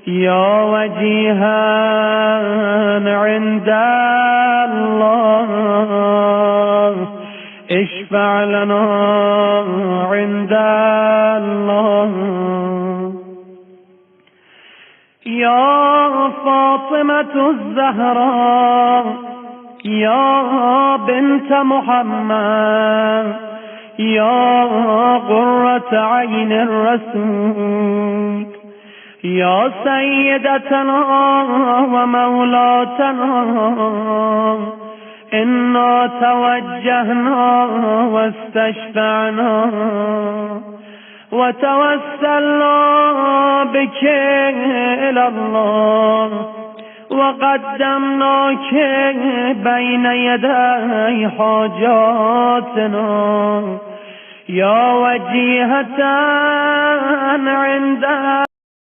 يا وجيها عند الله اشفع لنا عند الله. يا فاطمة الزهراء يا بنت محمد يا قرة عين الرسول يا سيدتنا ومولاتنا إنا توجهنا واستشفعنا وتوسلنا بك إلى الله وقدمناك بين يدي حاجاتنا يا وجيهة عند